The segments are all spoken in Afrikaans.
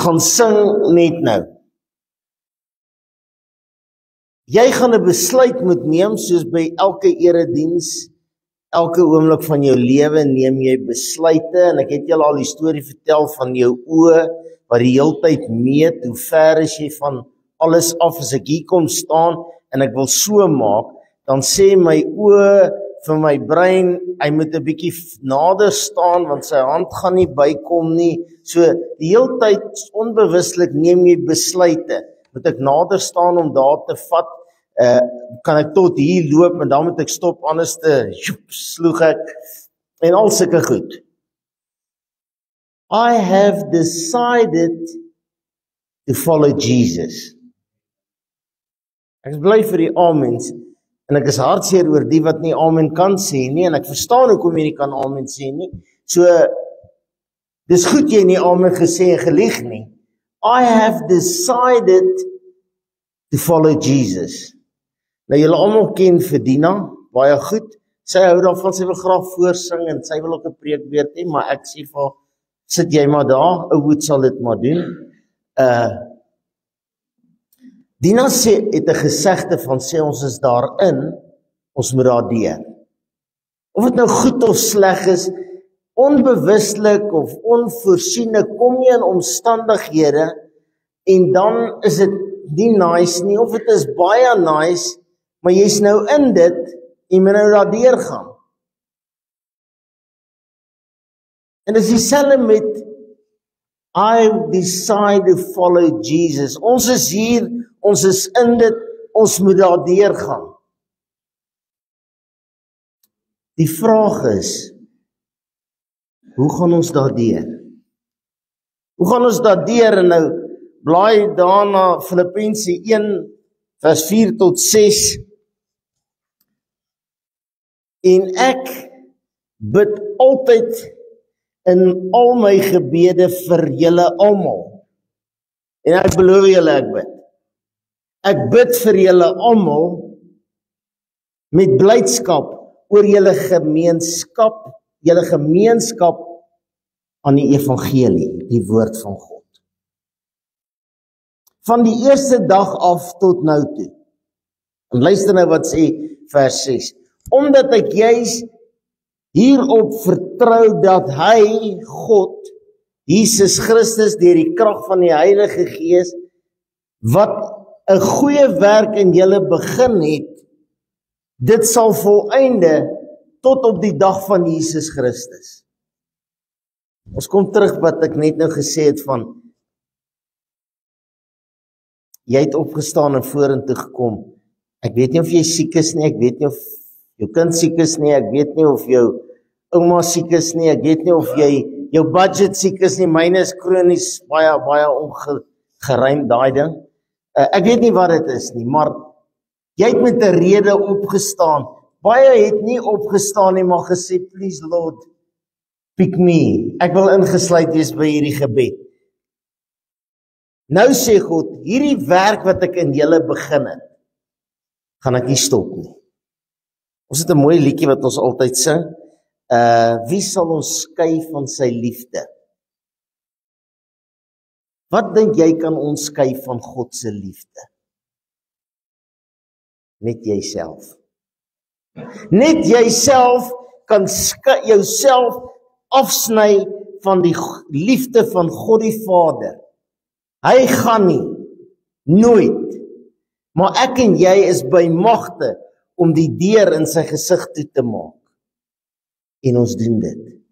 gaan sing net nou. Jy gaan 'n besluit moet neem, soos by elke erediens, elke oomblik van jou lewe neem jy besluite, en ek het julle al die storie vertel van jou oë, wat die heeltyd meet, hoe ver is jy van alles af. As ek hier kom staan, en ek wil so maak, dan sê my oë vir my brein, hy moet 'n bietjie nader staan, want sy hand gaan nie bykom nie. So, die heeltyd onbewuslik neem jy besluite. Moet ek nader staan om daar te vat, kan ek tot hier loop, en dan moet ek stop, anders sloeg ek, en al sulke goed. I have decided to follow Jesus. Ek is bly vir die amens, en ek is hartseer oor die wat nie amen kan sê nie, en ek verstaan hoekom jy nie kan amen sê nie. So, dis goed jy nie amen gesê en gelieg nie. I have decided to follow Jesus. Nou julle almal ken vir Dina, baie goed. Sy hou daarvan, sy wil graag voorsing, en sy wil ook 'n preek weet hê, maar ek sê vir, sit jy maar daar, ouwoed sal dit maar doen. Dina sê, het 'n gesegde van sê, ons is daarin, ons moet daar deur. Of dit nou goed of sleg is, onbewustelik of onvoorsiene, kom jy in omstandighede, en dan is dit nie nice nie, of dit is baie nice, maar jy's nou in dit, en moet nou daar deur gaan. En dis dieselfde met, I decide to follow Jesus. Ons is hier, ons is in dit, ons moet daar deur gaan. Die vraag is, hoe gaan ons daar deur? Hoe gaan ons daar deur? En nou, blaai daarna Filippense 1, vers 4 tot 6. En ek bid altyd in al my gebede vir julle almal. En ek beloof julle ek bid. Ek bid vir julle almal met blydskap oor julle gemeenskap aan die evangelie, die woord van God. Van die eerste dag af tot nou toe. En luister nou wat sê vers 6. Omdat ek juis hierop vertrou dat hy, God, Jesus Christus, deur die krag van die Heilige Gees, wat 'n goeie werk in julle begin het, dit sal volëinde tot op die dag van Jesus Christus. Ons kom terug wat ek net nou gesê het van, jy het opgestaan en vorentoe gekom. Ek weet nie of jy siek is nie, ek weet nie of jou kind siek is nie, ek weet nie of jou ouma siek is nie, ek weet nie of jy jou budget siek is nie, myne is kronies baie ongeruimd daai ding. Ek weet nie wat dit is nie, maar jy het met 'n rede opgestaan. Baie het nie opgestaan nie, maar gesê, please Lord, pick me. Ek wil ingesluit wees by hierdie gebed. Nou sê God, hierdie werk wat ek in julle begin het, gaan ek nie stop nie. Ons het 'n mooi liedjie wat ons altyd sing. Wie sal ons skei van sy liefde? Wat dink jy kan ons skei van God se liefde? Net jouself. Net jouself kan jouself afsny van die liefde van God die Vader. Hy gaan nie, nooit. Maar ek en jy is by magte om die deur in sy gesig toe te maak. En ons doen dit.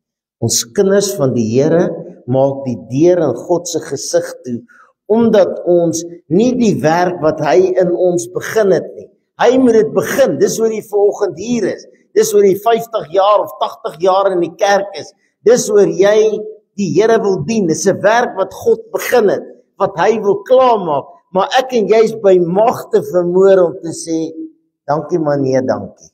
Ons kinders van die Here maak die deur in God se gesig toe, omdat ons nie die werk wat hy in ons begin het nie. Hy moet dit begin, dis oor die vanoggend hier is. Dis oor die 50 jaar of 80 jaar in die kerk is. Dis oor jy die Here wil dien. Dis 'n werk wat God begin het, wat hy wil klaarmaak. Maar ek en jy is by magte vermoor om te sê, dankie maar nee, dankie.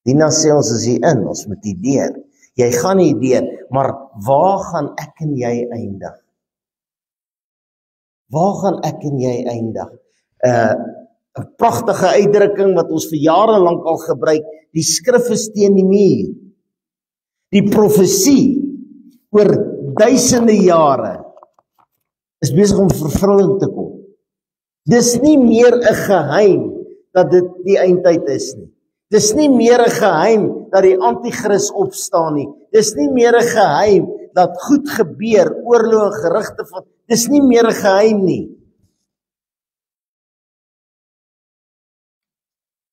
Dina sê ons is hier in, ons moet hier deur. Jy gaan hier deur, maar waar gaan ek en jy eindig? Waar gaan ek en jy eindig? 'n pragtige uitdrukking wat ons vir jare lank al gebruik, die skrif is teen die muur. Die profesie oor duisende jare is besig om vervulling te kom. Dis nie meer 'n geheim dat dit die eindtyd is nie. Dis nie meer 'n geheim dat die anti-kris opstaan nie. Dis nie meer 'n geheim dat goed gebeur, oorlog en gerugte van. Dis nie meer 'n geheim nie.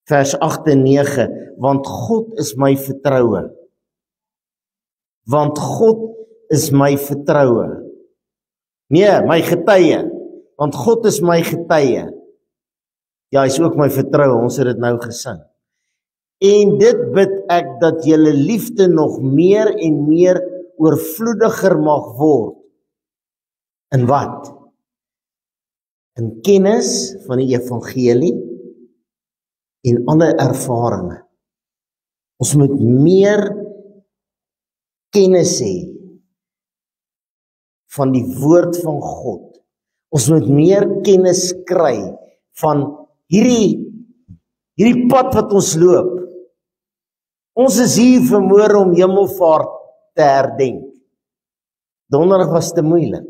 Vers 8 en 9, want God is my vertroue. Want God is my vertroue. Nee, my getuie. Want God is my getuie. Ja, hy is ook my vertroue, ons het dit nou gesing. En dit bid ek dat julle liefde nog meer en meer oorvloediger mag word. In wat? In kennis van die evangelie en alle ervarings. Ons moet meer kennis hê van die woord van God. Ons moet meer kennis kry van hierdie pad wat ons loop. Ons is hier vanmôre om Hemelvaart te herdenk. Donderdag was te moeilik.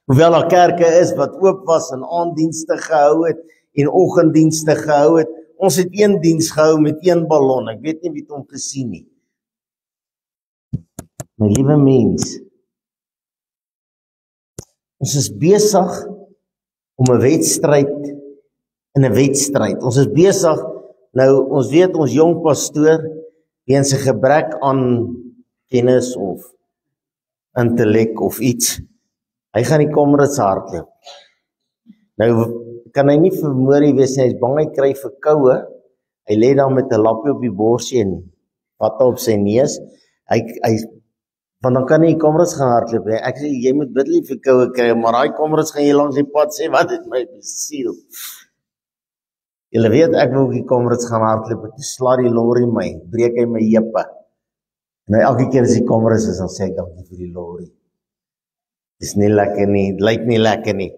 Hoewel daar kerke is wat oop was en aanddienste gehou het en oggenddienste gehou het, ons het een diens gehou met een ballon. Ek weet nie wie het hom gesien nie. My liewe mens, ons is besig om 'n wedstryd in 'n wedstryd. Ons is besig, nou ons weet ons jong pastoor, weens 'n gebrek aan kennis of intellek of iets, hy gaan die Comrades hardloop. Nou kan hy nie vermoerie wees nie, hy is bang hy kry verkoue, hy lê dan met 'n lappie op die borsie en watte op sy neus, want dan kan hy die Comrades gaan hardloop. Ek sê, jy moet biddelik verkoue kry, maar daai Comrades gaan jy langs die pad sê, wat het my besiel? Julle weet, ek wil die Comrades gaan hardloop, toe sla die lorry my, breek hy my heupe. En nou elke keer as die Comrades is, dan sê ek dankie vir die lorry. Dis nie lekker nie, lyk nie lekker nie.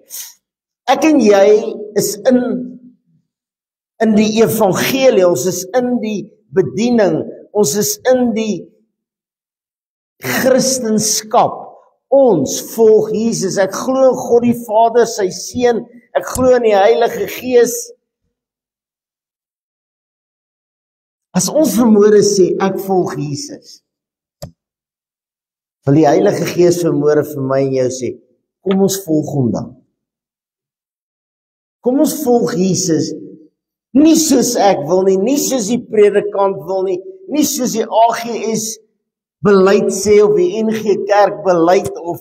Ek en jy is in die evangelie, ons is in die bediening, ons is in die Christenskap. Ons volg Jesus. Ek glo in God die Vader, sy Seun, ek glo in die Heilige Gees. As ons vanmôre sê ek volg Jesus, wil die Heilige Gees vanmôre vir my en jou sê, kom ons volg hom dan. Kom ons volg Jesus, nie soos ek wil nie, nie soos die predikant wil nie, nie soos die AGS beleid sê of die NG Kerk beleid of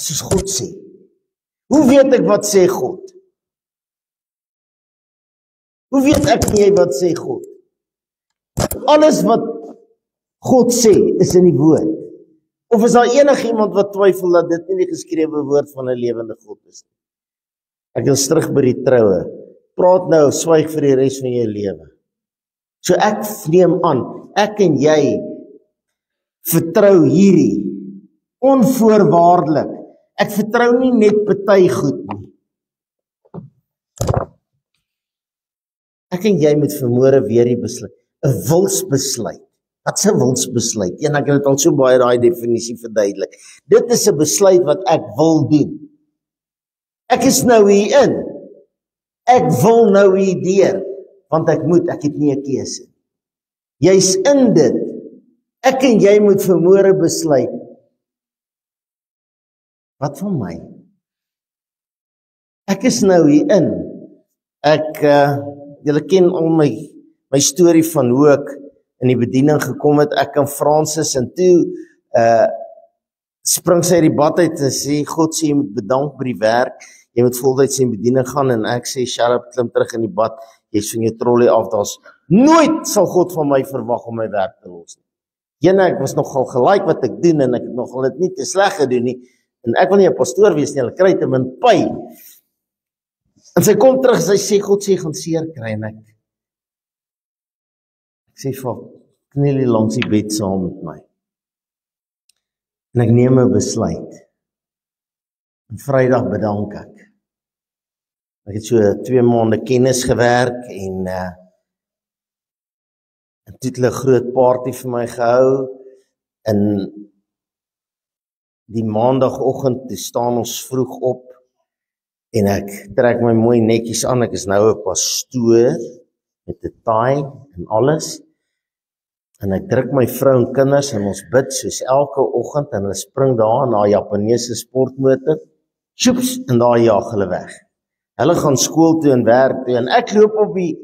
soos God sê. Hoe weet ek wat sê God? Hoe weet ek en jy wat sê God? Alles wat God sê is in die woord. Of is daar enigiemand wat twyfel dat dit nie die geskrewe woord van 'n lewende God is nie? Ek wil terug by die troue. Praat nou, swyg vir die res van jou lewe. So ek neem aan, ek en jy vertrou hierdie onvoorwaardelik. Ek vertrou nie net party goed nie. Ek en jy moet vanmôre weer die besluit, 'n wilsbesluit. Wat 'n wilsbesluit? En ek het dit al so baie daai definisie verduidelik. Dit is 'n besluit wat ek wil doen. Ek is nou hier in. Ek wil nou hier deur, want ek het nie 'n keuse. Jy's in dit. Ek en jy moet vanmôre besluit. Wat van my? Ek is nou hier in. Julle ken al my storie van hoe ek in die bediening gekom het. Ek en Francis en toe spring sy uit die bad uit en sê, God sê, jy moet bedank by die werk. Jy moet voltyds in bediening gaan en ek sê, shut up, klim terug in die bad. Jy swing jou trolley af, daar's nooit sal God van my verwag om my werk te los. Ek was nogal gelyk wat ek doen en ek het nogal dit nie te sleg gedoen nie. En ek wil nie 'n pastoor wees nie, hulle kry te min pyn. En sy kom terug en sy sê, God sê, gaan seer kry en ek sê, kniel hier langs die bed saam met my. En ek neem 'n besluit. En Vrydag bedank ek. Ek het so 2 maande kennis gewerk en toe het hulle 'n groot party vir my gehou en die maandagoggend, toe staan ons vroeg op, en ek trek my mooi netjies aan, ek is nou 'n pastoor, met 'n taai en alles, en ek druk my vrou en kinders, en ons bid soos elke oggend, en hulle spring daar na 'n Japaneese sportmotor, sjoeps, en daar jaag hulle weg. Hulle gaan skool toe en werk toe, en ek loop op die,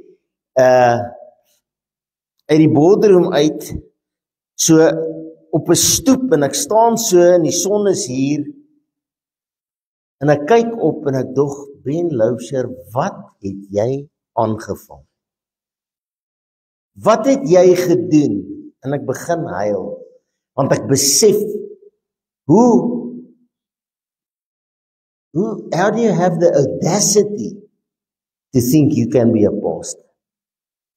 uit die boardroom uit, so op 'n stoep, en ek staan so, en die son is hier, en ek kyk op, en ek dog, Ben Loubser, wat het jy aangevang? Wat het jy gedoen? En ek begin huil, want ek besef, how do you have the audacity to think you can be a pastor?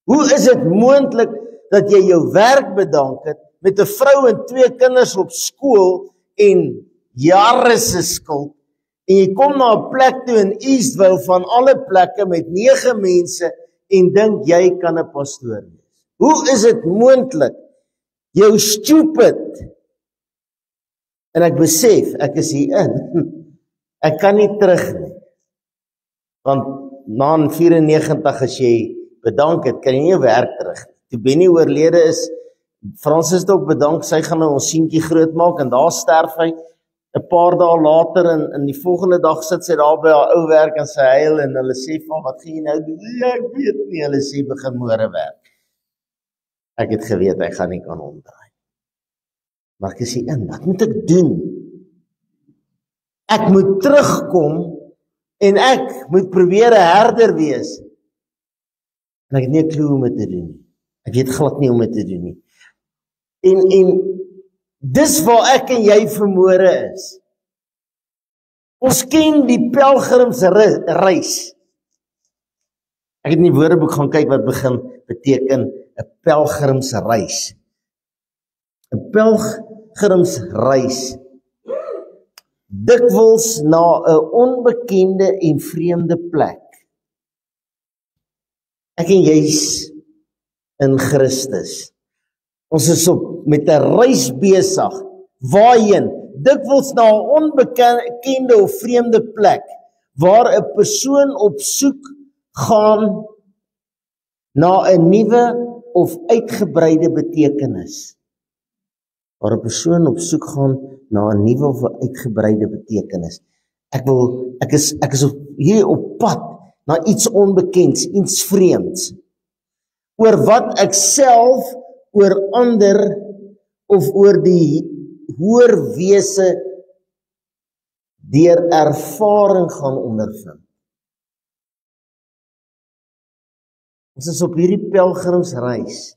Hoe is dit moontlik dat jy jou werk bedank het, met 'n vrou en 2 kinders op skool, en jare se skuld, en jy kom na 'n plek toe in Eastville, van alle plekke, met 9 mense, en dink jy kan 'n pastoor wees? Hoe is dit moontlik? Jou stupid. En ek besef, ek is hier in. Ek kan nie terug nie. Want na 94 as jy bedank het, kan jy nie werk terug. Toe Benny oorlede is, Francis het ook bedank, sy gaan nou ons seentjie groot maak, en daar sterf hy 'n paar dae later, en die volgende dag sit sy daar by haar ou werk, en sy huil, en hulle sê van, wat gaan jy nou doen? Ja, ek weet nie, hulle sê, begin môre werk. Ek het geweet, ek gaan nie kan omdraai. Maar ek is hier in, wat moet ek doen? Ek moet terugkom, en ek moet probeer 'n herder wees. En ek het nie 'n klou om dit te doen nie. Ek weet glad nie om dit te doen nie. En dis waar ek en jy vanmôre is. Ons ken die pelgrimsreis. Ek het in die Woordeboek gaan kyk wat begin beteken 'n pelgrimsreis. 'n Pelgrimsreis, dikwels na 'n onbekende en vreemde plek. Ek en jy's in Christus. Ons is met 'n reis besig. Waarheen? Dikwels na 'n onbekende of vreemde plek, waar 'n persoon op soek gaan na 'n nuwe of uitgebreide betekenis. Waar 'n persoon op soek gaan na 'n nuwe of 'n uitgebreide betekenis. Ek is hier op pad na iets onbekends, iets vreemds. Oor wat ek self, oor ander, of oor die hoër wese deur ervaring gaan ondervind. Ons is op hierdie pelgrimsreis.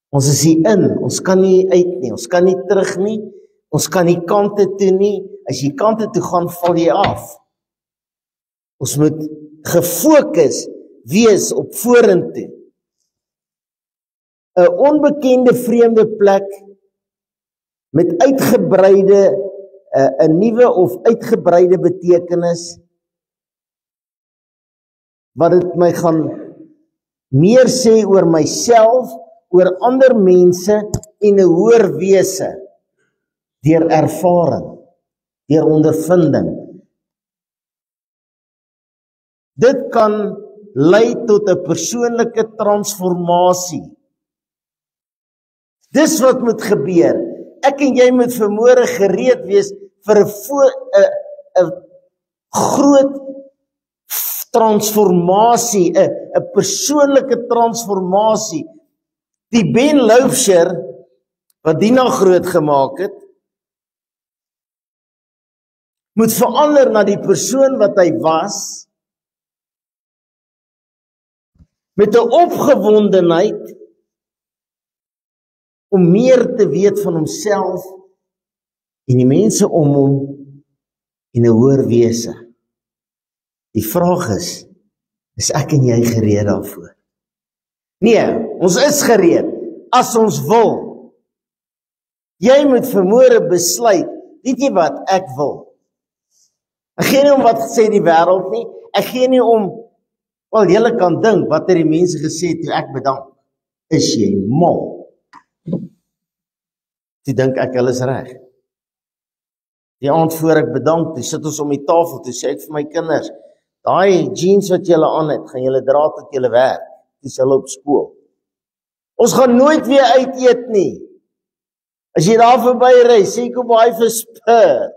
Ons is hier in, ons kan nie uit nie, ons kan nie terug nie, ons kan nie kante toe nie. As jy kante toe gaan, val jy af. Ons moet gefokus wees op vorentoe. 'n Onbekende vreemde plek met uitgebreide 'n nuwe of uitgebreide betekenis, wat dit my gaan meer sê oor myself, oor ander mense en 'n hoër wese deur ervaring, deur ondervinding. Dit kan lei tot 'n persoonlike transformasie. Dis wat moet gebeur. Ek en jy moet vanmôre gereed wees vir 'n groot transformasie, 'n persoonlike transformasie. Die Ben Loubser wat Dina groot gemaak het, moet verander na die persoon wat hy was, met 'n opgewondenheid om meer te weet van homself en die mense om hom en 'n hoër wese. Die vraag is ek en jy gereed daarvoor? Nee, ons is gereed as ons wil. Jy moet vanmôre besluit, weet jy wat, ek wil. Ek gee nie om wat sê die wêreld nie. Ek gee nie om, wel, julle kan dink wat het die mense gesê toe ek bedank. Is jy mal? Toe dink ek hulle is reg. Die aand voor ek bedank, toe sit ons om die tafel, toe sê ek vir my kinders, daai jeans wat julle aan het, gaan julle dra tot julle werk, dis hulle op skool. Ons gaan nooit weer uit eet nie. As jy daar verby ry, sê kom baie vir Spur.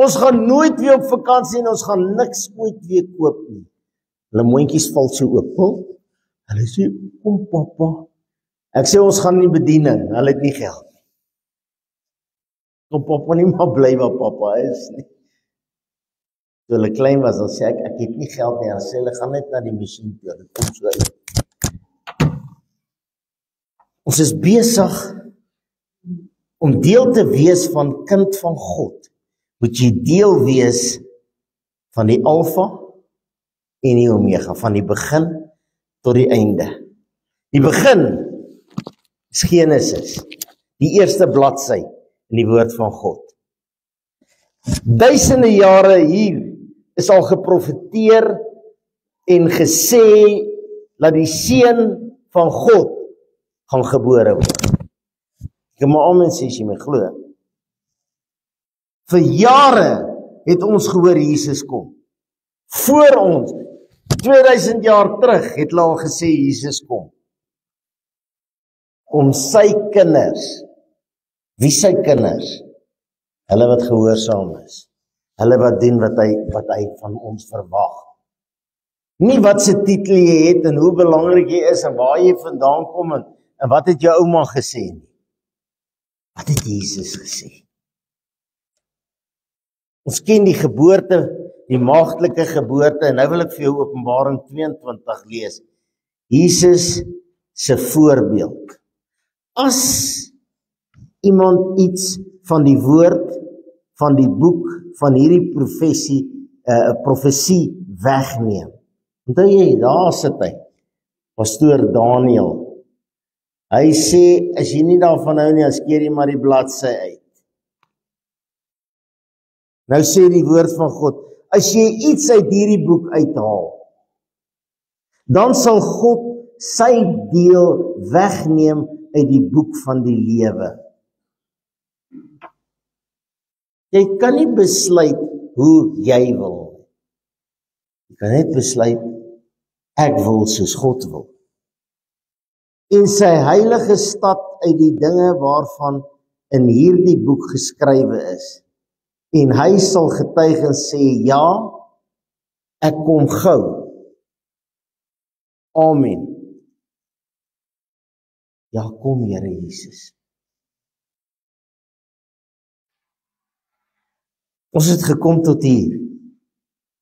Ons gaan nooit weer op vakansie en ons gaan niks ooit weer koop nie. Hulle mondjies val so oop. Hulle sê, kom papa. Ek sê ons gaan nie bediening, hulle het nie geld nie. Kom papa nie maar bly waar papa is nie. Toe hulle klein was, dan sê ek het nie geld nie. Dan sê hulle, gaan net na die masjien toe, dit kom so uit. Ons is besig om deel te wees van kind van God. Moet jy deel wees van die alfa en die omega, van die begin tot die einde. Die begin is Genesis, die eerste bladsy in die woord van God. Duisende jare hier is al geprofeteer en gesê dat die seun van God gaan gebore word. Ek kan maar amen sê as jy my glo. Vir jare het ons gehoor Jesus kom. Voor ons, 2000 jaar terug, het hulle al gesê Jesus kom. Om sy kinders, wie sy kinders? Hulle wat gehoorsaam is. Hulle wat doen wat hy van ons verwag. Nie wat se titel jy het en hoe belangrik jy is en waar jy vandaan kom en wat het jou ouma gesê nie. Wat het Jesus gesê? Ons ken die geboorte, die maagdelike geboorte, en nou wil ek vir jou Openbaring 22 lees. Jesus se voorbeeld. As iemand iets van die woord, van die boek, van hierdie profesie wegneem. Onthou jy, daar sit hy, pastoor Daniel. Hy sê, as jy nie daarvan hou nie, dan skeer jy maar die bladsy uit. Nou sê die woord van God, as jy iets uit hierdie boek uithaal, dan sal God sy deel wegneem uit die boek van die lewe. Jy kan nie besluit hoe jy wil. Jy kan net besluit, ek wil soos God wil. En sy heilige stad uit die dinge waarvan in hierdie boek geskrywe is. En hy sal getuig en sê, ja, ek kom gou. Amen. Ja, kom Here Jesus. Ons het gekom tot hier.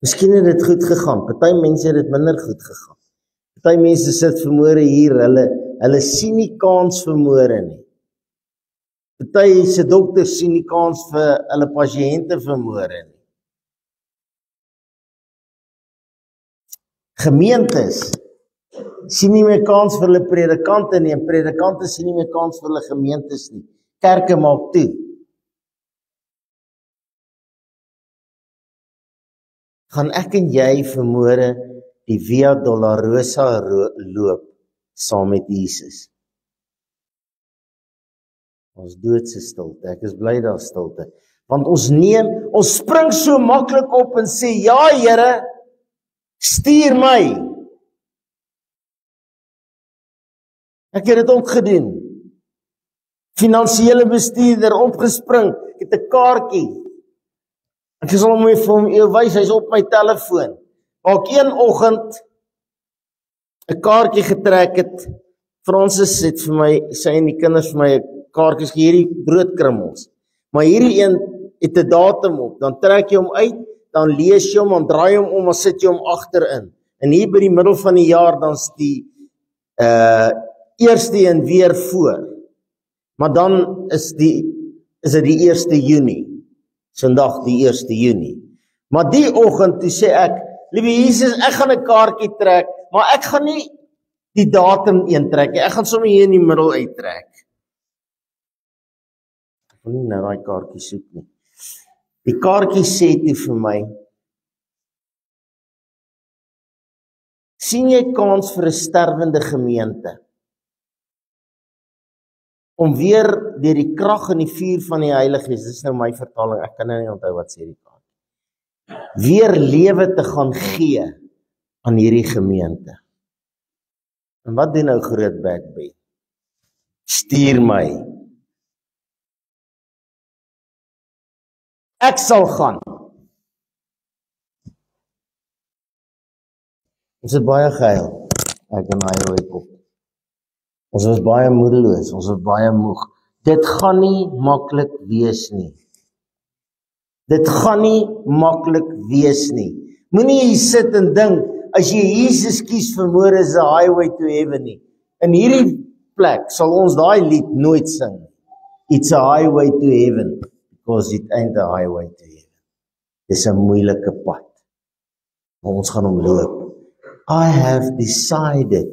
Miskien het dit goed gegaan. Party mense het dit minder goed gegaan. Party mense sit vermoere hier, hulle sien nie kans vir môre nie. Party se dokters sien nie kans vir hulle pasiënte vir môre nie. Gemeentes sien nie meer kans vir hulle predikante nie, en predikante sien nie meer kans vir hulle gemeentes nie. Kerke maak toe. Gaan ek en jy vanmôre die Via Dolorosa loop saam met Jesus. Ons doodse stilte, ek is bly daar stilte. Want ons spring so maklik op en sê, ja Here, stuur my. Ek het dit ook gedoen. Finansiële bestuurder, opgespring, ek het 'n kaartjie. Ek sal hom vir hom wys, hy's op my telefoon. Maar ek een oggend 'n kaartjie getrek het. Francis het vir my, sy en die kinders vir my kaartjies gee, hierdie broodkrummels. Maar hierdie een het 'n datum op. Dan trek jy hom uit, dan lees jy hom, dan draai jy hom om, dan sit jy hom agterin. En hier by die middel van die jaar dan's die eerste een weer voor. Maar dan is dit die 1 Junie. Sondag die 1 Junie. Maar die oggend toe sê ek, liewe Jesus, ek gaan 'n kaartjie trek, maar ek gaan nie die datum intrek nie. Ek gaan sommer hier in die middel uittrek. Ek wil nie nou daai kaartjie soek nie. Die kaartjie sê toe vir my, sien jy kans vir 'n sterwende gemeente? om weer deur die krag en die vuur van die Heilige Gees, dis nou my vertaling, ek kan nou nie onthou wat sê die kaart, weer lewe te gaan gee aan hierdie gemeente. En wat doen nou Grootbek Ben? Stuur my. Ek sal gaan. Ons het baie gehuil, ek en hy op. Ons was baie moedeloos, ons was baie moeg. Dit gaan nie maklik wees nie. Dit gaan nie maklik wees nie. Moenie hier sit en dink, as jy Jesus kies vir môre is 'n highway to heaven nie. In hierdie plek sal ons daai lied nooit sing. It's a highway to heaven, because it ain't a highway to heaven. Dis 'n moeilike pad. Maar ons gaan hom loop. I have decided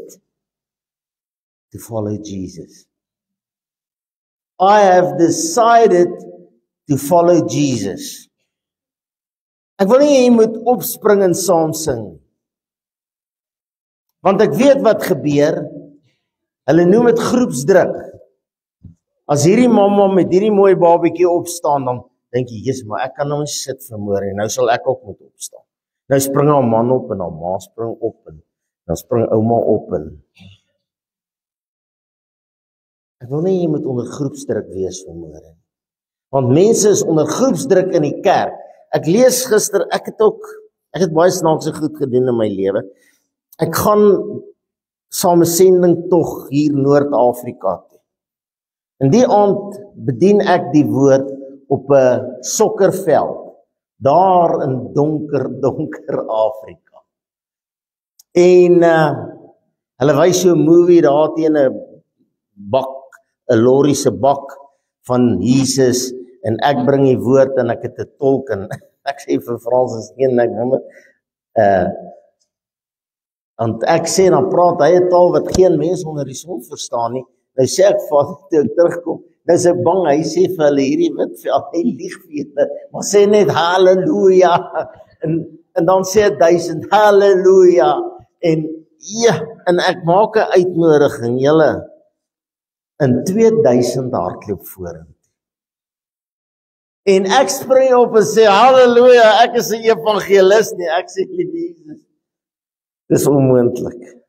to follow Jesus. I have decided to follow Jesus. Ek wil nie jy moet opspring en saam sing. Want ek weet wat gebeur. Hulle noem dit groepsdruk. As hierdie mamma met hierdie mooi babatjie opstaan, dan dink jy, Jesus, maar ek kan nou nie sit vanmôre en nou sal ek ook moet opstaan. Nou spring haar man op en haar ma spring op en dan spring ouma op en ek wil nie jy moet onder groepsdruk wees vanmôre. Want mense is onder groepsdruk in die kerk. Ek lees gister, ek het baie snaakse goed gedoen in my lewe. Ek gaan saam 'n sending tog hier Noord-Afrika toe. In die aand bedien ek die woord op 'n sokkerveld, daar in donker Afrika. En hulle wys so 'n movie daar teen 'n lorry se bak van Jesus, en ek bring die woord en ek het 'n tolk en ek sê vir Frans en ek noem want ek sê, dan praat hy 'n taal wat geen mens onder die son verstaan nie. Nou sê ek vir toe ek terugkom, nou is ek bang, hy sê vir hulle, hierdie witvel, hy lieg vir julle, maar sê net halleluja, en dan sê 1000 halleluja, en ek maak 'n uitnodiging, julle, in 2000 hardloop vorentoe. En ek spring op en sê, halleluja, ek is 'n evangelis nie, ek sê, liewe Jesus, dis onmoontlik.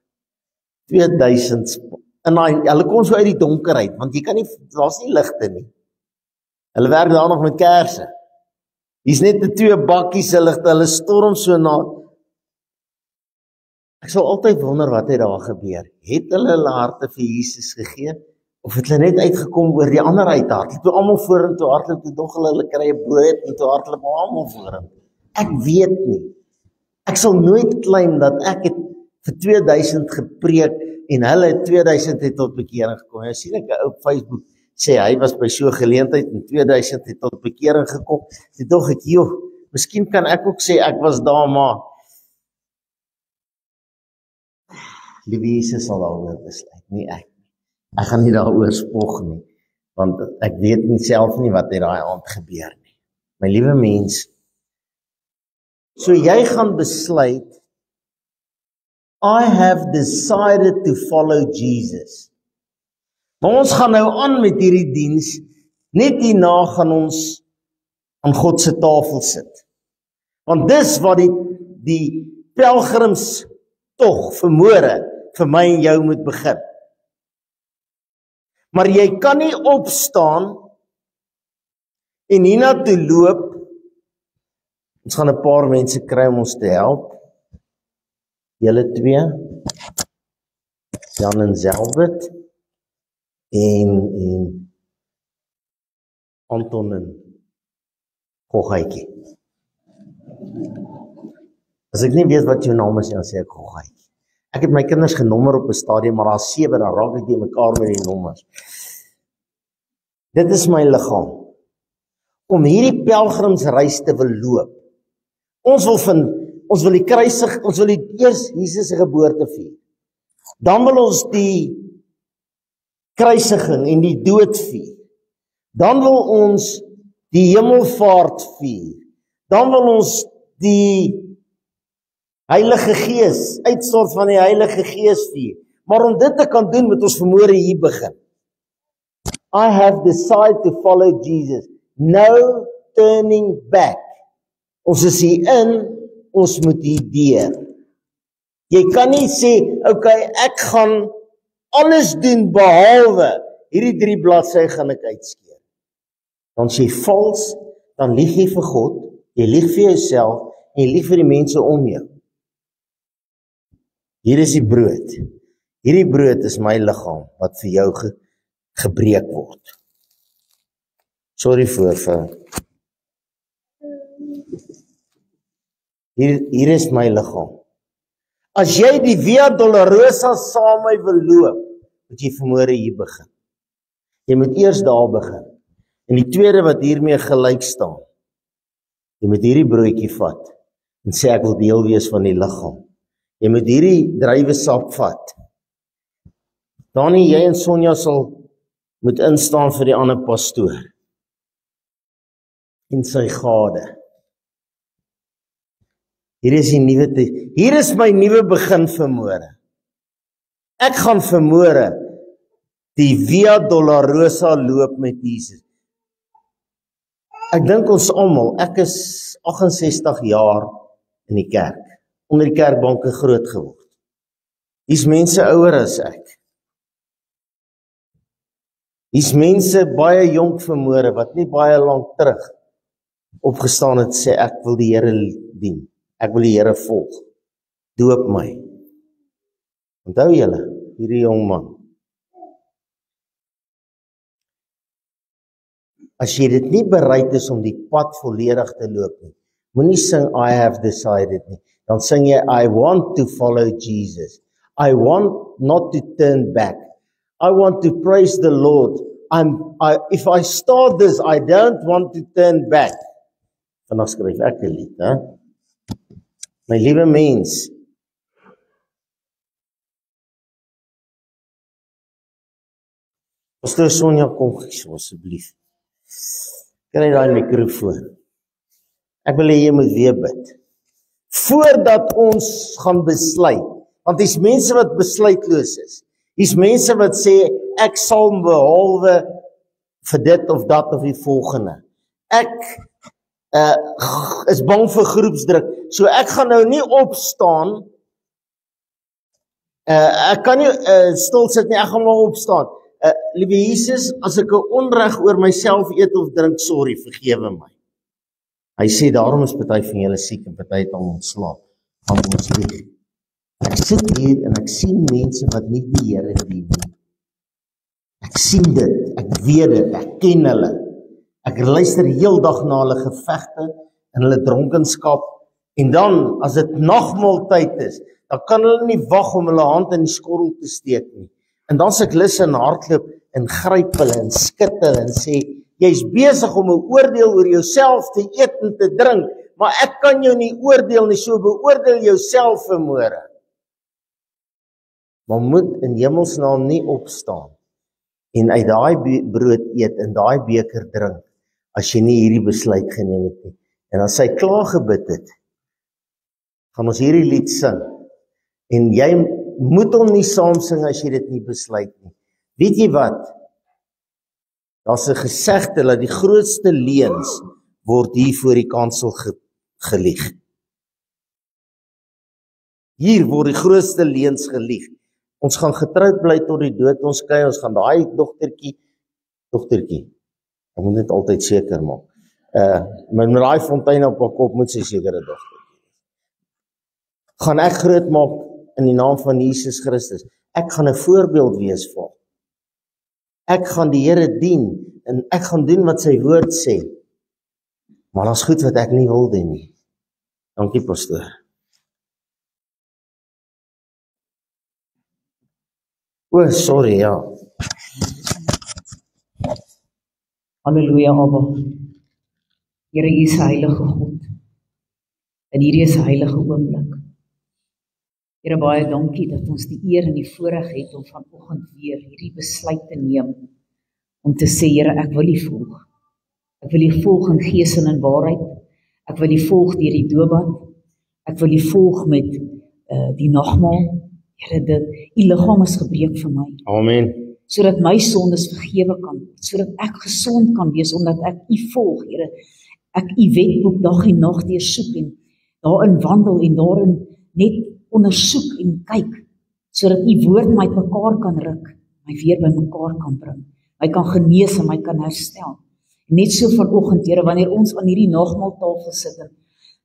2000, en hulle kom so uit die donker uit, want jy kan nie, daar's nie ligte nie. Hulle werk daar nog met kersse. Hier's net 2 bakkies se ligte, hulle storm so na. Ek sal altyd wonder wat het daar gebeur. Het hulle harte vir Jesus gegee? Of het hulle net uitgekom oor die ander uithardloop? Toe almal vorentoe hardloop, toe dog hulle kry 'n brood en toe hardloop almal vorentoe. Ek weet nie. Ek sal nooit claim dat ek het vir 2000 gepreek en hulle 2000 het tot bekering gekom. Nou sien ek 'n ou op Facebook sê hy was by so 'n geleentheid en 2000 het tot bekering gekom. Toe dog ek, joh, miskien kan ek ook sê ek was daar, maar liewe Jesus sal daaroor besluit, nie ek. Ek gaan nie daaroor spog nie, want ek weet nie self nie wat het daai aand gebeur nie. My liewe mens, so jy gaan besluit, I have decided to follow Jesus. Maar ons gaan nou aan met hierdie diens, net hierna gaan ons aan God se tafel sit. Want dis wat die pelgrims tog vir môre vir my en jou moet begin. Maar jy kan nie opstaan en hiernatoe loop. Ons gaan 'n paar mense kry om ons te help. Julle 2, Jan en Zelbert, en Anton en Goggaitjie. As ek nie weet wat jou naam is, dan sê ek Goggaitjie. Ek het my kinders genommer op 'n stadium, maar daar's 7, dan raak ek die mekaar met die nommers. Dit is my liggaam. Om hierdie pelgrimsreis te wil loop. Ons wil die kruisig, ons wil eers Jesus se geboorte vier. Dan wil ons die kruisiging en die dood vier. Dan wil ons die hemelvaart vier. Dan wil ons die Heilige Gees, uitstort van die Heilige Gees vier. Maar om dit te kan doen, moet ons vanmôre hier begin. I have decided to follow Jesus. No turning back. Ons is hier in, ons moet hier deur. Jy kan nie sê, okay, ek gaan alles doen behalwe hierdie 3 bladsye gaan ek uitskeer. Dan sê jy vals, dan lieg jy vir God, jy lieg vir jouself en jy lieg vir die mense om jou. Hier is die brood. Hierdie brood is my liggaam wat vir jou gebreek word. Sorry vir. Hier is my liggaam. As jy die Via Dolorosa saam met my wil loop, moet jy vanmôre hier begin. Jy moet eers daar begin. En die tweede wat hiermee gelyk staan, jy moet hierdie broodjie vat en sê ek wil deel wees van die liggaam. Jy moet hierdie druiwesap vat. Danie, jy en Sonja moet instaan vir die ander pastoor en sy gade. Hier is my nuwe begin vanmôre. Ek gaan vanmôre die Via Dolorosa loop met Jesus. Ek dink ons almal, ek is 68 jaar in die kerk, onder die kerkbanke groot geword. Hier's mense ouer as ek. Hier's mense baie jonk vanmôre wat nie baie lank terug opgestaan het sê ek wil die Here dien. Ek wil die Here volg. Doop my. Onthou julle, hierdie jong man. As jy dit nie bereid is om die pad volledig te loop nie, moenie sing I have decided nie. Dan sing jy I want to follow Jesus. I want not to turn back. I want to praise the Lord. If I start this, I don't want to turn back. Vandag skryf ek 'n lied, hè? My liewe mens, Pastor Sonja, kom asseblief. Kry daai mikrofoon. Ek wil hê jy moet weer bid. Voordat ons gaan besluit, want dis mense wat besluitloos is. Dis mense wat sê ek sal behalwe vir dit of dat of die volgende. Ek is bang vir groepsdruk. So ek gaan nou nie opstaan. Ek kan nie stil sit nie, ek gaan maar opstaan. Liewe Jesus, as ek 'n onreg oor myself eet of drink, sorry, vergewe my. Hy sê daarom is party van julle siek en party het al ontslaap. Gaan ons lieg. Ek sit hier en ek sien mense wat nie die Here dien nie. Ek sien dit, ek weet dit, ek ken hulle. Ek luister heeldag na hulle gevegte en hulle dronkenskap. En dan, as dit nagmaaltyd is, dan kan hulle nie wag om hulle hand in die skorrel te steek nie. En dan se ek lus en hardloop en gryp hulle en skud hulle en sê, jy's besig om 'n oordeel oor jouself te eet en te drink, maar ek kan jou nie oordeel nie, so beoordeel jouself vanmôre. Maar moet in hemelsnaam nie opstaan en uit daai brood eet en daai beker drink, as jy nie hierdie besluit geneem het nie. En as hy klaar gebid het, gaan ons hierdie lied sing. En jy moet hom nie saam sing as jy dit nie besluit nie. Weet jy wat? Daar's 'n gesegde dat die grootste leuns word hier voor die kansel gelieg. Hier word die grootste leuns gelieg. Ons gaan getroud bly tot die dood ons skei, ons gaan daai dogtertjie, ek moet net altyd seker maak. Met daai fontein op haar kop moet sy sekere dogter. Gaan ek groot maak in die naam van Jesus Christus. Ek gaan 'n voorbeeld wees vir haar. Ek gaan die Here dien en ek gaan doen wat sy woord sê. Maar daar's goed wat ek nie wil doen nie. Dankie pastoor. O, sorry, ja. Halleluja, Abba. Here, U is heilige God. En hierdie is 'n heilige oomblik. Here, baie dankie dat ons die eer en die voorreg het om vanoggend weer hierdie besluit te neem om te sê, Here, ek wil U volg. Ek wil U volg in gees en in waarheid. Ek wil U volg deur die doopbad. Ek wil U volg met die nagmaal. Here, U liggaam is gebreek vir my. Amen. sodat my sondes vergewe kan word, sodat ek gesond kan wees, omdat ek U volg, Here. Ek U wetboek dag en nag deursoek en daarin wandel en daarin net ondersoek en kyk, sodat U woord my mekaar kan ruk, my weer by mekaar kan bring, my kan genees en my kan herstel. En net so vanoggend, Here, wanneer ons aan hierdie nagmaaltafel sit,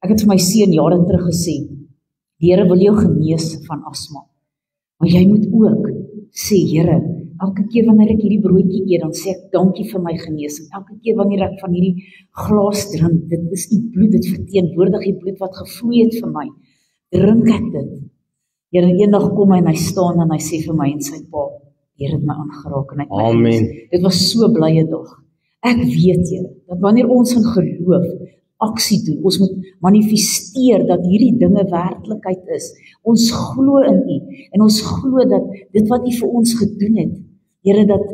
ek het vir my seun jare terug gesê, die Here wil jou genees van asma, maar jy moet ook sê, Here, elke keer wanneer ek hierdie broodjie eet, dan sê ek dankie vir my genesing. Elke keer wanneer ek van hierdie glas drink, dit is U bloed, dit verteenwoordig U bloed wat gevloei het vir my. Drink ek dit. Here, eendag kom hy en hy staan en hy sê vir my en sy pa, Here het my aangeraak en hy het my genees. Dit was so blye dag. Ek weet, Here, dat wanneer ons in geloof aksie doen, ons moet manifesteer dat hierdie dinge werklikheid is. Ons glo in U en ons glo dat dit wat U vir ons gedoen het, Here, dat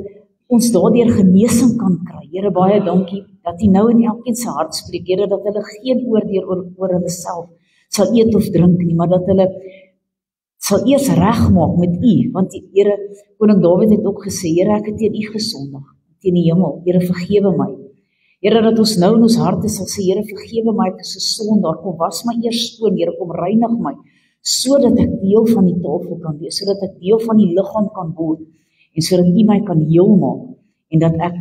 ons daardeur genesing kan kry. Here, baie dankie dat U nou in elkeen se hart spreek, Here, dat hulle geen oordeel oor hulle self sal eet of drink nie, maar dat hulle sal eers regmaak met U, want Here, koning Dawid het ook gesê, Here, ek het teen U gesondig, teen die hemel, Here, vergewe my. Here, dat ons nou in ons harte sal sê, Here, vergewe my, ek is 'n sondaar, kom was my eers skoon, Here, kom reinig my, sodat ek deel van die tafel kan wees, sodat ek deel van die liggaam kan word, en sodat U my kan heel maak, en dat ek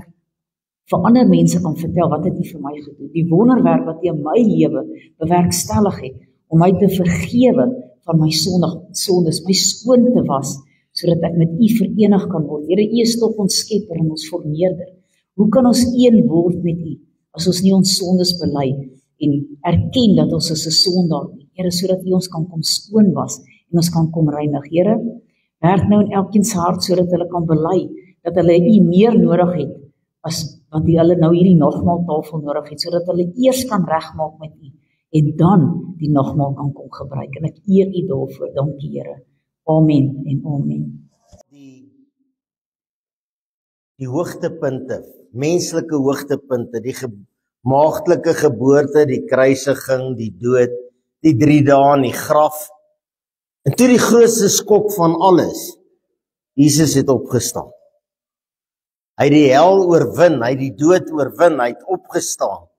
vir ander mense kan vertel wat het U vir my gedoen, die wonderwerk wat U in my lewe bewerkstellig het, om my te vergewe van my sondes, my skoon te was, sodat ek met U verenig kan word. Here, U is tog ons skepper en ons vormeerder. Hoe kan ons een word met U, as ons nie ons sondes bely, en erken dat ons is 'n sondaar nie, Here, sodat U ons kan kom skoon was, en ons kan kom reinig. Here, werk nou in elkeen se hart, sodat hulle kan bely, dat hulle U meer nodig het, as wat hulle nou hierdie nagmaaltafel nodig het, sodat hulle eers kan regmaak met U, en dan die nagmaal kan kom gebruik, en ek eer U daarvoor. Dankie, Here. Amen en amen. Die hoogtepunte, menslike hoogtepunte, die maagdelike geboorte, die kruisiging, die dood, die 3 dae in die graf, en toe die grootste skok van alles, Jesus het opgestaan. Hy het die hel oorwin, hy het die dood oorwin, hy het opgestaan.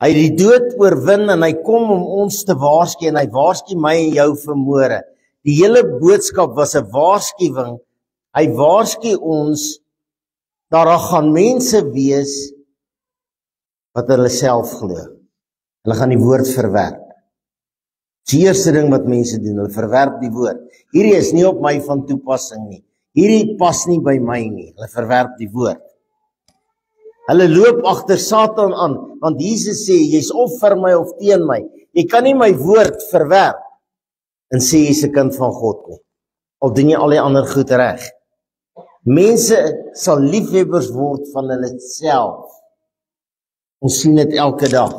Hy het die dood oorwin en hy kom om ons te waarsku, en hy waarsku my en jou vanmôre. Die hele boodskap was 'n waarskuwing. Hy waarsku ons dat daar gaan mense wees wat hulle self glo. Hulle gaan die woord verwerp. Dis die eerste ding wat mense doen, hulle verwerp die woord. Hierdie is nie op my van toepassing nie. Hierdie pas nie by my nie. Hulle verwerp die woord. Hulle loop agter Satan aan, want Jesus sê, jy's of vir my of teen my. Jy kan nie my woord verwerp en sê jy's 'n kind van God nie. Al doen jy al die ander goed reg. Mense sal liefhebbers word van hulle self. Ons sien dit elke dag.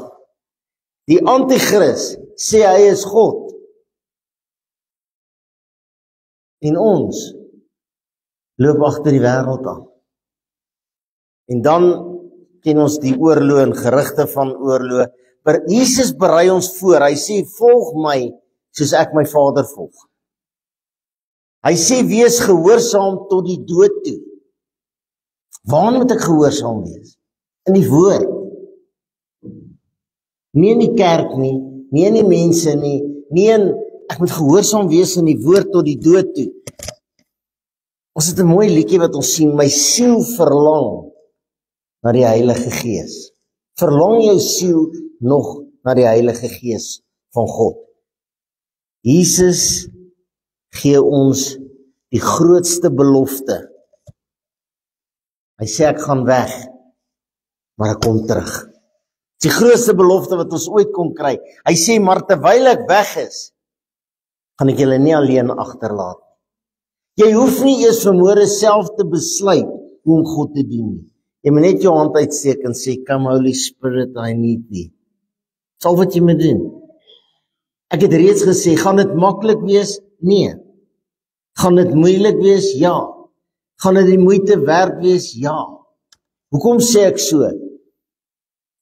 Die anti-kris sê hy is God. En ons loop agter die wêreld aan. En dan ken ons die oorlog en gerugte van oorlog. Maar Jesus berei ons voor. Hy sê, volg my soos ek my Vader volg. Hy sê, wees gehoorsaam tot die dood toe. Waar moet ek gehoorsaam wees? In die woord. Nie in die kerk nie, nie in die mense nie in, ek moet gehoorsaam wees in die woord tot die dood toe. Ons het 'n mooi liedjie wat ons sien, my siel verlang na die Heilige Gees. Verlang jou siel nog na die Heilige Gees van God. Jesus gee ons die grootste belofte. Hy sê, ek gaan weg, maar ek kom terug. Die grootste belofte wat ons ooit kon kry. Hy sê, maar terwyl ek weg is, gaan ek julle nie alleen agterlaat. Jy hoef nie eers vanmôre self te besluit hoe om God te dien nie. Jy moet net jou hand uitsteek en sê, come Holy Spirit, I need thee. Dis al wat jy moet doen. Ek het reeds gesê, gaan dit maklik wees? Nee. Gaan dit moeilik wees? Ja. Gaan dit die moeite werd wees? Ja. Hoekom sê ek so?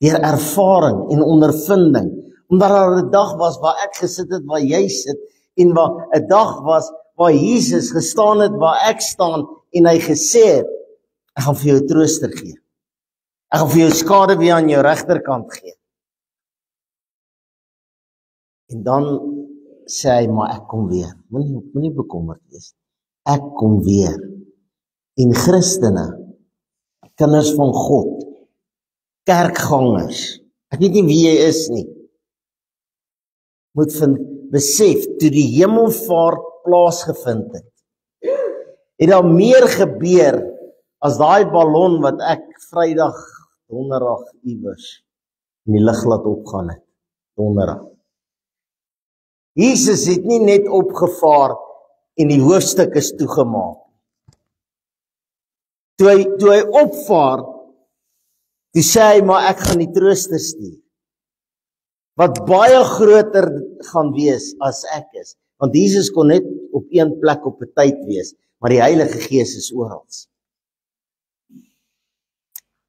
Deur ervaring en ondervinding. Omdat daar 'n dag was waar ek gesit het waar jy sit, en waar 'n dag was waar Jesus gestaan het waar ek staan, en hy gesê het, ek gaan vir jou 'n trooster gee. Ek gaan vir jou skade weer aan jou regterkant gee. En dan sê hy, maar ek kom weer. Moenie bekommerd wees. Ek kom weer. En Christene, kinders van God, kerkgangers, ek weet nie wie jy is nie, moet besef, toe die hemelvaart plaasgevind het, het daar meer gebeur as daai ballon wat ek Vrydag, Donderdag iewers in die lug laat opgaan het. Donderdag. Jesus het nie net opgevaar en die hoofstuk is toegemaak. Toe hy opvaar, toe sê hy, maar ek gaan die trooster stuur, wat baie groter gaan wees as ek is. Want Jesus kon net op een plek op 'n tyd wees, maar die Heilige Gees is oral.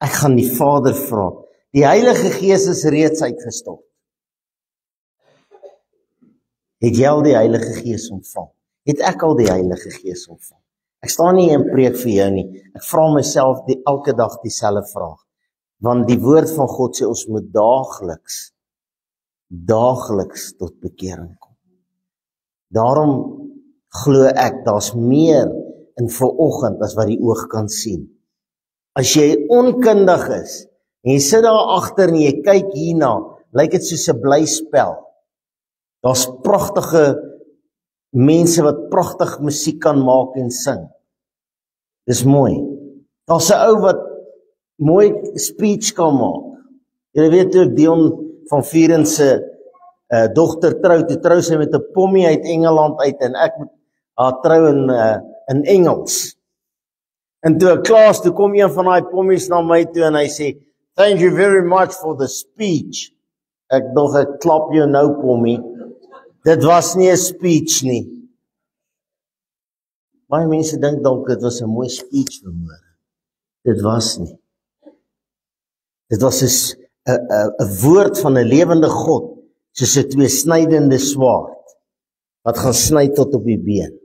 Ek gaan die Vader vra. Die Heilige Gees is reeds uitgestort. Het jy al die Heilige Gees ontvang? Het ek al die Heilige Gees ontvang? Ek staan nie en preek vir jou nie. Ek vra myself elke dag dieselfde vraag. Want die woord van God sê ons moet daagliks tot bekering kom. Daarom glo ek, daar's meer in vanoggend as wat die oog kan sien. As jy onkundig is, en jy sit daar agter en jy kyk hierna, lyk dit soos 'n blyspel. Daar's pragtige mense wat pragtig musiek kan maak en sing. Dis mooi. Daar's 'n ou wat mooi speech kan maak. Jy weet ook Dion van Vieren se dogter trou sy met 'n pommie uit Engeland uit en ek moet haar trou in Engels. En toe klaas, toe kom een van daai pommies na my toe en hy sê, "Thank you very much for the speech." Ek klap jou nou, pommie. Dit was nie 'n speech nie. Baie mense dink dalk dit was 'n mooi speech vanmôre. Dit was nie. Dit was 'n woord van 'n lewende God, soos 'n tweesnydende swaard, wat gaan sny tot op die been.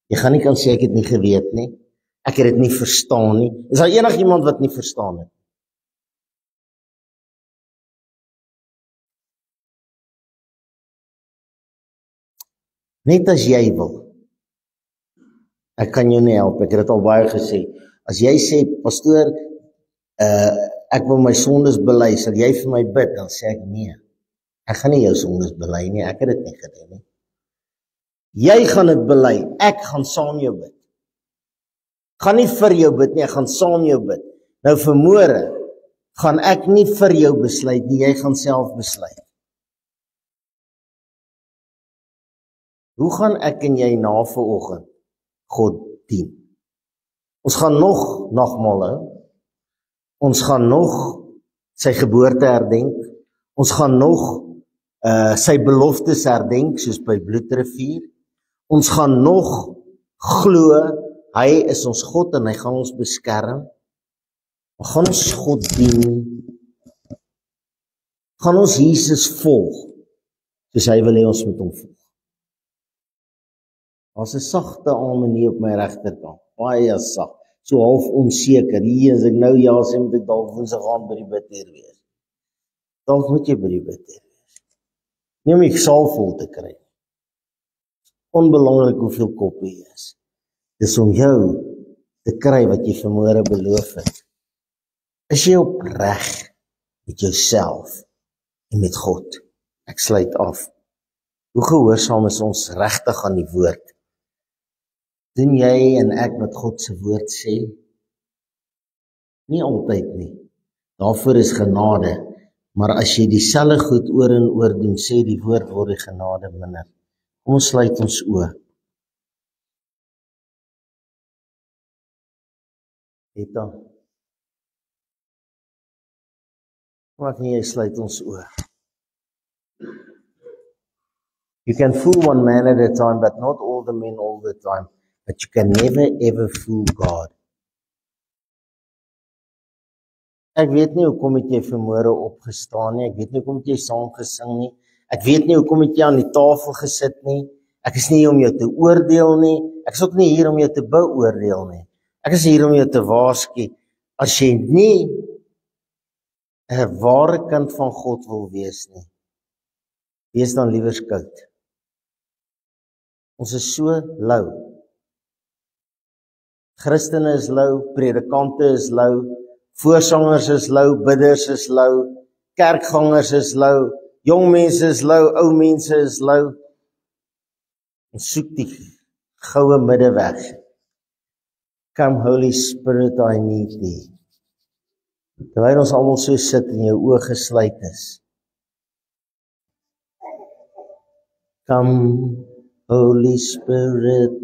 Jy gaan nie kan sê ek het nie geweet nie. Ek het dit nie verstaan nie. Is daar enigiemand wat nie verstaan het? Net as jy wil. Ek kan jou nie help, ek het dit al baie gesê. As jy sê, pastoor, ek wil my sondes bely, sal jy vir my bid? Dan sê ek nee. Ek gaan nie jou sondes bely nie, ek het dit nie gedoen nie. Jy gaan dit bely, ek gaan saam jou bid. Gaan nie vir jou bid nie, ek gaan saam jou bid. Nou vanmôre gaan ek nie vir jou besluit nie, jy gaan self besluit. Hoe gaan ek en jy na vanoggend God dien? Ons gaan nog nagmaal hou. Ons gaan nog sy geboorte herdenk. Ons gaan nog sy beloftes herdenk, soos by Bloedrivier. Ons gaan nog glo, hy is ons God en hy gaan ons beskerm. Ons gaan ons God dien. Gaan ons Jesus volg, soos hy wil hê ons moet hom volg. Daar's 'n sagte amen op my regterkant, baie sag, so half onseker. Hier as ek nou ja sê, moet ek dalk woensdag gaan by die bidheer wees. Dalk moet jy by die bidheer wees. Nie om die saal vol te kry. Onbelangrik hoeveel koppe jy is. Dis om jou te kry wat jy vanmôre beloof het. Is jy opreg met jouself en met God? Ek sluit af. Hoe gehoorsaam is ons regtig aan die woord? Doen jy en ek wat God se woord sê? Nie altyd nie. Daarvoor is genade. Maar as jy dieselfde goed oor en oor doen, sê die woord, word die genade minder. Kom ons sluit ons oë. Eta. Kom ek en jy sluit ons oë. You can fool one man at a time, but not all the men all the time. But you can never ever fool God. Ek weet nie hoekom het jy vanmôre opgestaan nie. Ek weet nie hoekom het jy saam gesing nie. Ek weet nie hoekom het jy aan die tafel gesit nie. Ek is nie hier om jou te oordeel nie. Ek is ook nie hier om jou te beoordeel nie. Ek is hier om jou te waarsku, as jy nie 'n ware kind van God wil wees nie, wees dan liewer koud. Ons is so lou. Christene is lou, predikante is lou, voorsangers is lou, bidders is lou, kerkgangers is lou, jong mense is lou, ou mense is lou. Ons soek die goue middeweg. Come Holy Spirit, I need thee. Terwyl ons almal so sit en jou oë gesluit is. Come Holy Spirit,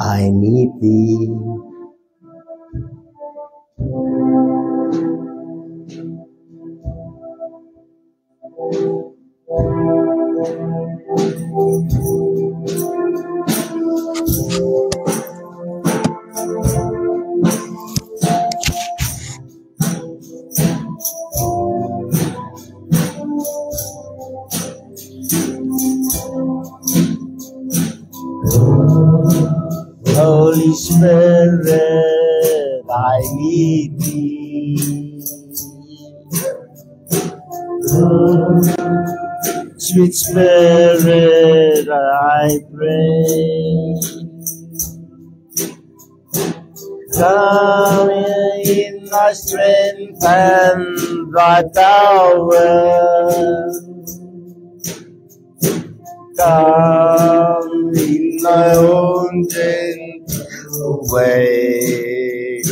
I need thee. Holy Spirit, I need thee. Sweet Spirit, I pray. Come in thy strength and thy power. Come in thy own gentle way.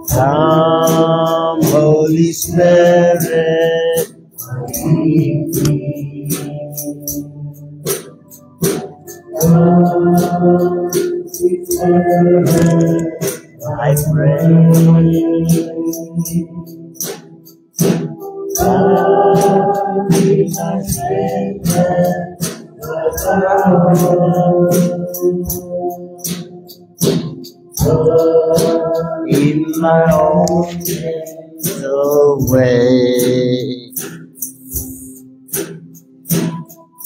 Come, Holy Spirit, I need thee. Come, sweet Spirit, I pray. Come in thy strength and thy power. In my own gentle way.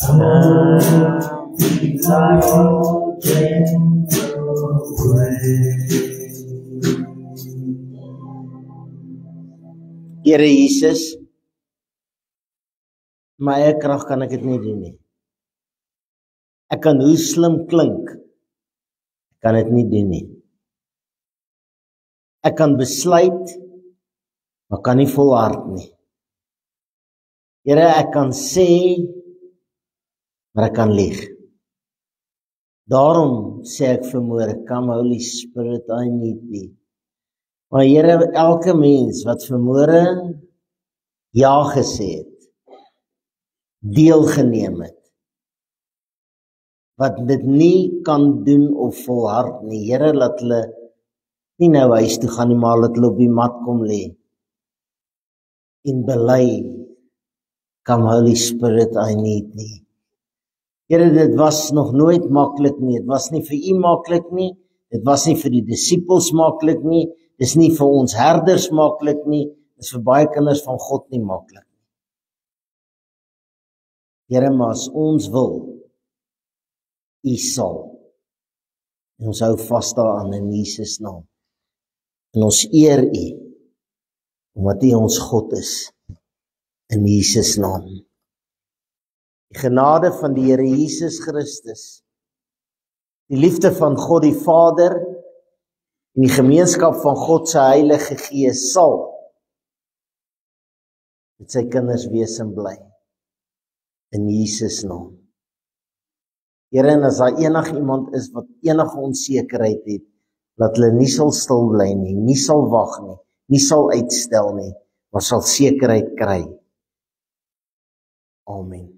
Come in thy own gentle way. Here Jesus, my eie krag kan ek dit nie doen nie. Ek kan hoe slim klink, ek kan dit nie doen nie. Ek kan besluit, maar kan nie volhard nie. Here, ek kan sê, maar ek kan lieg. Daarom sê ek vanmôre, come Holy Spirit, I need thee. Maar Here, elke mens wat vanmôre ja gesê het, deelgeneem het, wat dit nie kan doen of volhard nie, Here, laat hulle nie nou huis toe gaan nie, maar laat hulle op die mat kom lê en bely, come Holy Spirit, I need thee. Here, dit was nog nooit maklik nie, dit was nie vir u maklik nie, dit was nie vir die disippels maklik nie, dit is nie vir ons herders maklik nie, dit is vir baie kinders van God nie maklik nie. Here, maar as ons wil, u sal, en ons hou vas daaraan in Jesus naam. En ons eer u, omdat u ons God is, in Jesus naam. Die genade van die Here Jesus Christus, die liefde van God die Vader, en die gemeenskap van God se Heilige Gees sal met sy kinders wees en bly, in Jesus naam. Here, en as daar iemand is wat enige onsekerheid het, dat hulle nie sal stil bly nie, nie sal wag nie, nie sal uitstel nie, maar sal sekerheid kry. Amen.